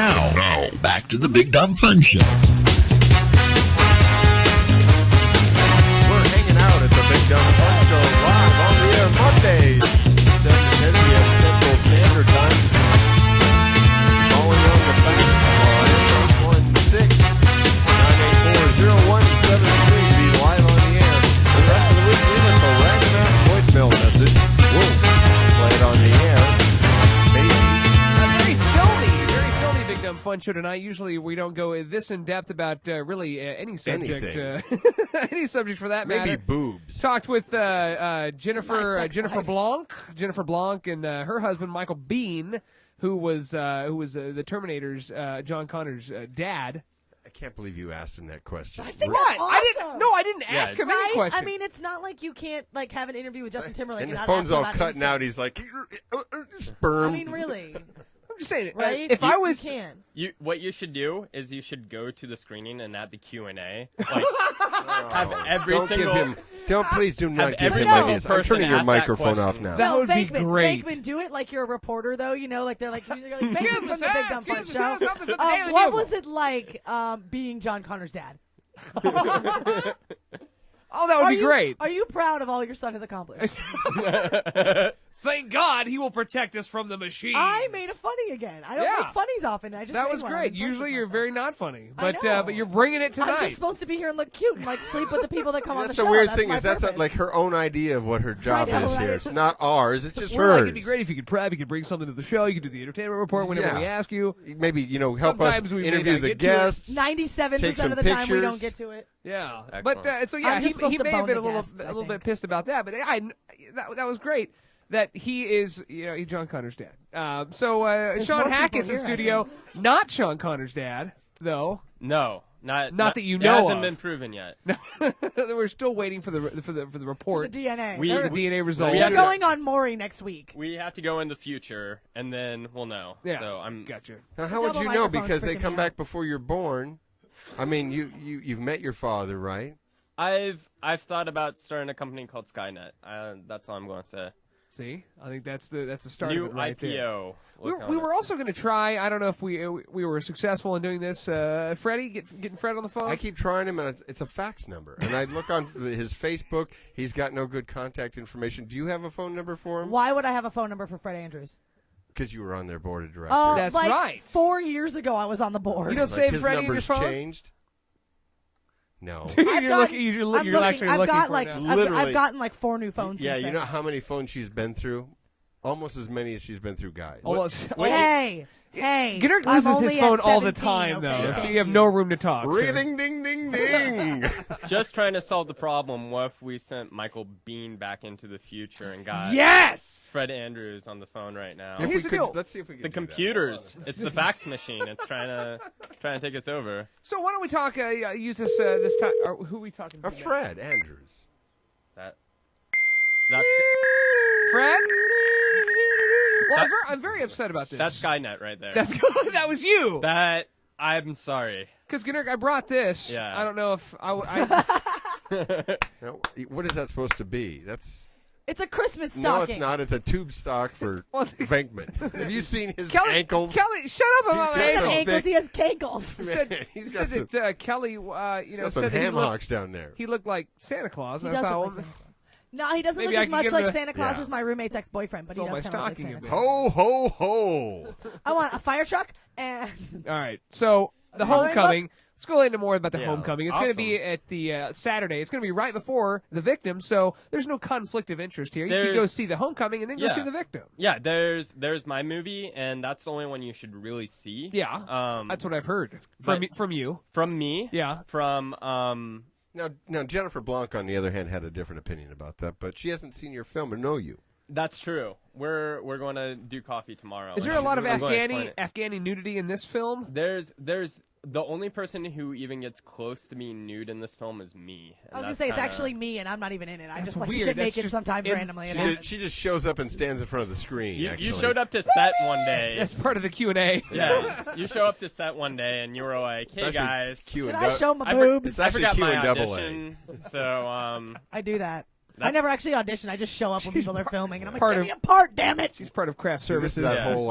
Now, back to the Big Dumb Fun Show. We're hanging out at the Big Dumb Fun Show live on the air Mondays, 7 to 10 p.m. Central Standard Time. Calling on the fax line, 816-984-0173 to be live on the air. For the rest of the week, leave us a random ass voicemail message. We'll play it on the air. Maybe. Very filmy Big Dumb Fun Show tonight. Usually we don't go this in depth about really any subject. Any subject for that matter. Maybe boobs. Talked with Jennifer Blanc and her husband Michael Biehn, who was the Terminator's John Connor's dad. I can't believe you asked him that question. I think What? that's awesome. I didn't ask him any question. I mean, it's not like you can't have an interview with Justin Timberlake And the not phone's ask him all about cutting insect- out. He's like, sperm. I mean, really, I'm just saying, right? if I was, you can. What you should do is you should go to the screening and at the Q&A, like, have every single. Please do not give every him single ideas. I'm person turning your ask that microphone off question. now. That would be Venkman, great. Venkman, do it like you're a reporter, though. You know, like they're like Venkman from the sir. Big Dumb Fun Excuse me, Show. sir. Something from the Daily What Bugle. was it like being John Connor's dad? Oh, that would be great. Are you proud of all your son has accomplished? Thank God he will protect us from the machine. I made a funny again. I don't Yeah. make funnies often. I just That made was one. great. I'm Usually impressed you're with very myself. not funny, I know. but you're bringing it tonight. I'm just supposed to be here and look cute and like sleep with the people that come on That's the the show. weird That's thing my is that's purpose. like her own idea of what her job I know, is here. right? It's not ours. It's just We're hers. like, it'd be great if you could prep. You could bring something to the show. You could do the entertainment report whenever Yeah. we ask you. Maybe help Sometimes us we may interview not the get to it. guests. 97% Take some of the time we pictures. don't get to it. Yeah, Excellent. but so yeah, I'm he just supposed to may have bone been a the guests, I little bit think. pissed about that, but that was great. That he is, he's John Connor's dad. So more Sean people Hackett's in here, I studio, not Sean Connor's dad, though. No, not that you it know hasn't of. been proven yet. We're still waiting for the report. The DNA. We- The DNA results. We're going on Maury next week. We have to go in the future, and then we'll know. Yeah, So I'm gotcha. Now, how would Double you know? microphone's Because they freaking come me back out. before you're born. I mean, you've met your father, right? I've thought about starting a company called Skynet. That's all I'm going to say. See, I think that's the start New of it right there. IPO. We were also going to try. I don't know if we were successful in doing this. Freddie, getting Fred on the phone. I keep trying him, and it's a fax number. And I look on his Facebook. He's got no good contact information. Do you have a phone number for him? Why would I have a phone number for Fred Andrews? Because you were on their board of directors. That's like right. 4 years ago, I was on the board. You don't Like, save his Freddie in your number's phone. changed? No. I've you're gotten- looking. You're I'm actually I've looking got for like it now. I've Literally. gotten like 4 new phones. Yeah, since you then. know how many phones she's been through? Almost as many as she's been through guys. Almost. Hey, Ginnick I'm loses only his phone at all the 17, time, okay? though, Yeah. so you have no room to talk. so- Ring, ding, ding, ding. Just trying to solve the problem. What if we sent Michael Biehn back into the future and got Yes. Fred Andrews on the phone right now? If Here's we the could, deal. let's see if we can The do that. computers. It's the fax machine. It's trying to take us over. So why don't we talk? Use this time. Who are we talking to? now? Fred Andrews. That's Fred. Well, I'm very upset about this. that's Skynet right there. That was you. That I'm sorry. Because Ginnick, I brought this. Yeah. I don't know if Now, what is that supposed to be? That's It's a Christmas stocking. no, it's not. It's a tube stock for Well, Venkman. Have you seen his Kelly, ankles? Kelly, shut up about He's my got He ankles. has ankles. He has cankles. Man, he's got some, Said that Kelly, he's you know, got some said that ham hocks down there. he looked like Santa Claus. He And I does thought, look like Santa Claus. No, he doesn't Maybe look I as can much give like him Santa Claus Yeah. as my roommate's ex-boyfriend, but he Fill does my kind of look like stocking Santa a Claus. Ho, ho, ho. I want a fire truck and all right. So the All right, homecoming. Let's go into more about the Yeah, homecoming. It's going to be at the Saturday. It's going to be right before the victim, so there's no conflict of interest here. You can go There's- see the homecoming and then go Yeah. see the victim. Yeah, there's my movie, and that's the only one you should really see. Yeah, that's what I've heard from you. From me. Yeah. From Now Jennifer Blanc, on the other hand, had a different opinion about that, but she hasn't seen your film or know you. That's true. We're going to do coffee tomorrow. Is there a lot of I'm going to explain Afghani it. nudity in this film? There's the only person who even gets close to being nude in this film is me. I was gonna say it's actually me, and I'm not even in it. I That's just like weird. to get That's naked just sometimes in- randomly. She, and just, happens. she just shows up and stands in front of the screen. You actually, showed up to set one day. That's part of the Q&A. Yeah, you show up to set one day and you were like, It's "Hey actually guys, Q and Can I show my I for- boobs? It's I actually forgot Q my and double A. audition." So I do that. I That's- never actually audition. I just show up when people are filming, and I'm like, part "Give of- me a part, damn it!" She's part of craft See, this is services. that Yeah. whole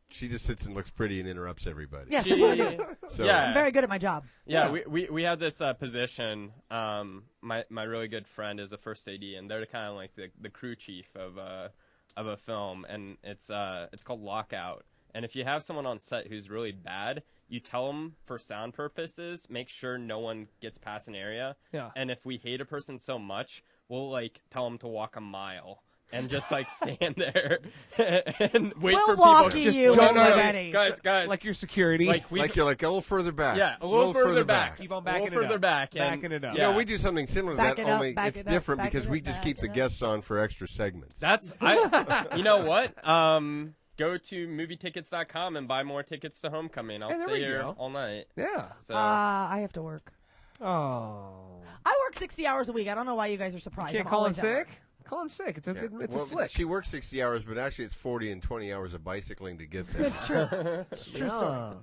She just sits and looks pretty and interrupts everybody. Yes, that's what I do. So, Yeah. I'm very good at my job. Yeah, we have this position. My really good friend is a first AD, and they're kind of like the crew chief of a film, and it's called Lockout. And if you have someone on set who's really bad, you tell them for sound purposes, make sure no one gets past an area. Yeah. And if we hate a person so much, we'll like tell them to walk a mile. And just like stand there and wait We'll for walk people. you when no, we're no, ready. Guys, Like your security. like you're like a little further back. Yeah, a little further back. Keep on a backing little further it up. back. Backing it up. You know, we do something similar to Back that, it up, only back it's it up, different back because it we up, just back keep it the up. guests on for extra segments. You know what? Go to movietickets.com and buy more tickets to Homecoming. I'll Hey, there stay we here go. all night. Yeah. So I have to work. Oh. I work 60 hours a week. I don't know why you guys are surprised. Can't I'm call in always at work. sick? Call in sick. It's a good, it's well, a flick. she works 60 hours, but actually it's 40 and 20 hours of bicycling to get there. It's true. It's true story. Yeah.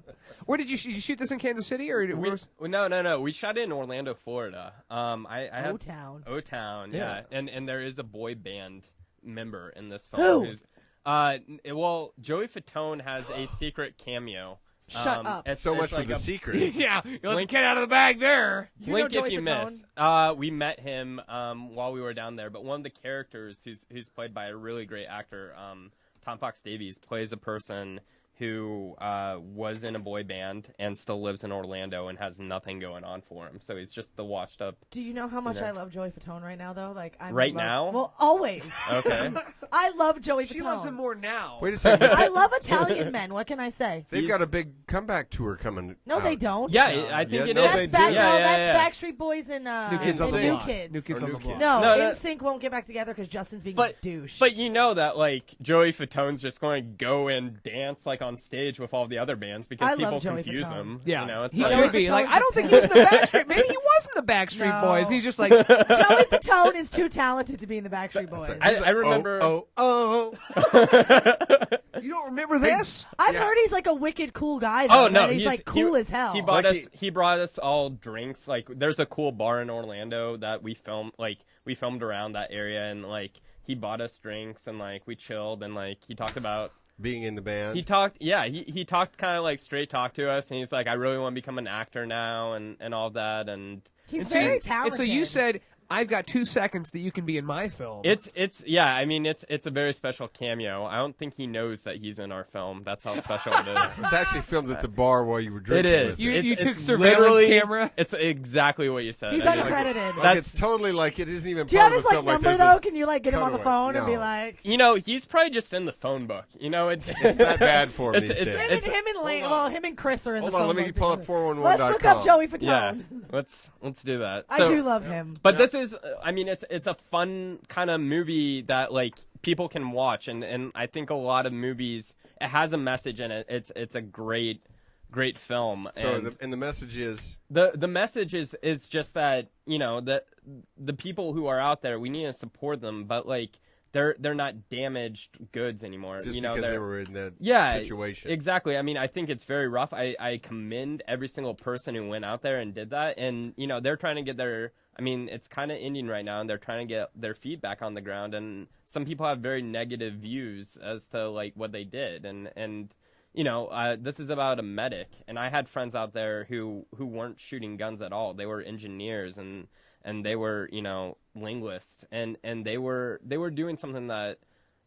Where did you shoot this in Kansas City or where was- No. We shot it in Orlando, Florida. I have O-Town. O-Town, Yeah. yeah. And there is a boy band member in this Who? film. Who's, well, Joey Fatone has a secret cameo. Shut up. It's So much for like the a secret. Yeah, you let the cat out of the bag there. You Link know if Joey you Fatone? miss. We met him while we were down there, but one of the characters who's played by a really great actor, Tom Fox Davies, plays a person who was in a boy band and still lives in Orlando and has nothing going on for him. So he's just the washed up. Do you know how much Yeah. I love Joey Fatone right now, though? Like I'm Right in love- now? Well, always. Okay. I love Joey Fatone. She loves him more now. Wait a second. I love Italian men. What can I say? They've got a big comeback tour coming. No, out. they don't. Yeah, I think Yeah, it no, is. they That's do. that's Backstreet Boys and New Kids on the New Block. Kids. New Kids Or on New the Block. Kids. No, No, no. NSYNC won't get back together because Justin's being But- a douche. But you know that like Joey Fatone's just going to go and dance like on stage with all the other bands because I love people Joey confuse Fatone. him. Yeah, you know, it's he like, should be. Fatone's Like, a I don't think he was in the Backstreet. Maybe he was in the Backstreet No. Boys. He's just like, Joey Fatone is too talented to be in the Backstreet Boys. I remember. Oh. you don't remember this? I've Yeah. heard he's like a wicked cool guy. Though, Oh no, and he's like cool as hell. He bought Like us. He brought us all drinks. Like, there's a cool bar in Orlando that we filmed. Like, we filmed around that area, and like he bought us drinks, and like we chilled, and like he talked about. Being in the band. He talked, yeah. He talked kind of like straight talk to us, and he's like, "I really want to become an actor now," and all that, and He's And very and talented. so you said, I've got 2 seconds that you can be in my film. it's yeah. I mean, it's a very special cameo. I don't think he knows that he's in our film. That's how special it is. It's actually filmed at the bar while you were It drinking. is. With You- it. you took It's surveillance literally- camera? It's exactly what you said. He's I mean, uncredited. Like it's totally like it isn't even Do you part have of the his film. like Like number there's though? this Can you like get him on the cutaway. phone and be No. like? You know, he's probably just in the phone book. You know, It's that bad for him these days. Him and Lane. Well, him and Chris are in Hold the on, phone let me book pull up together. 411.com. Let's look up Joey Fatone. yeah. Let's do that. I So- do love him. But this is, I mean, it's a fun kind of movie that like people can watch, and I think a lot of movies, it has a message in it. It's a great film. So and the message is the message is just that, you know, that the people who are out there, we need to support them, but like they're not damaged goods anymore. just you know, because they're- they were in that yeah, situation. Exactly. I mean, I think it's very rough. I commend every single person who went out there and did that. And, you know, they're trying to get their, I mean, it's kind of ending right now, and they're trying to get their feet back on the ground. And some people have very negative views as to, like, what they did. And you know, this is about a medic. And I had friends out there who weren't shooting guns at all. They were engineers, and they were, you know, linguists. And they were doing something that,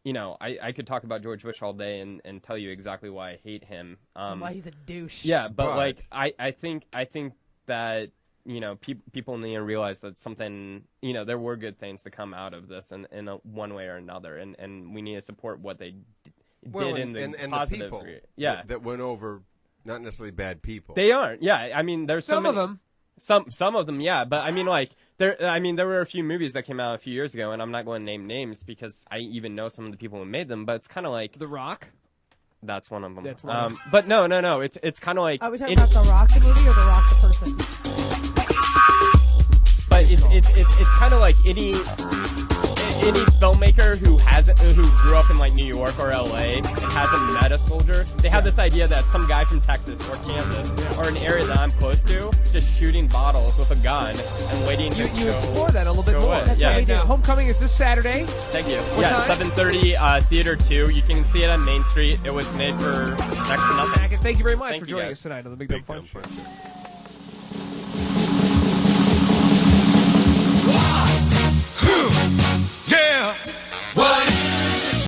you know, I could talk about George Bush all day and tell you exactly why I hate him. Why he's a douche. Yeah, but But- like I think that, you know, people need to realize that something, you know, there were good things to come out of this in a one way or another, and we need to support what they did in the and the positive. people Yeah, that went over, not necessarily bad people. they aren't. Yeah, I mean, there's Some so of many, them. Some of them, yeah, but I mean, like there were a few movies that came out a few years ago, and I'm not going to name names because I even know some of the people who made them, but it's kind of like The Rock. that's one of them. That's one of them. But no, it's kind of like Are we talking about The Rock the movie or The Rock the person? but it's kind of like any. any filmmaker who grew up in like New York or LA and hasn't met a soldier, they have this idea that some guy from Texas or Kansas or an area that I'm close to just shooting bottles with a gun and waiting to You explore that a little bit more. away. Yeah. And, Homecoming is this Saturday. Thank you. What time? 7:30, Theater 2. You can see it on Main Street. It was made for next to nothing. Hackett, thank you very much Thank for you, joining guys. us tonight on the Big Dumb Big Fun Dumb Show. Fun Show.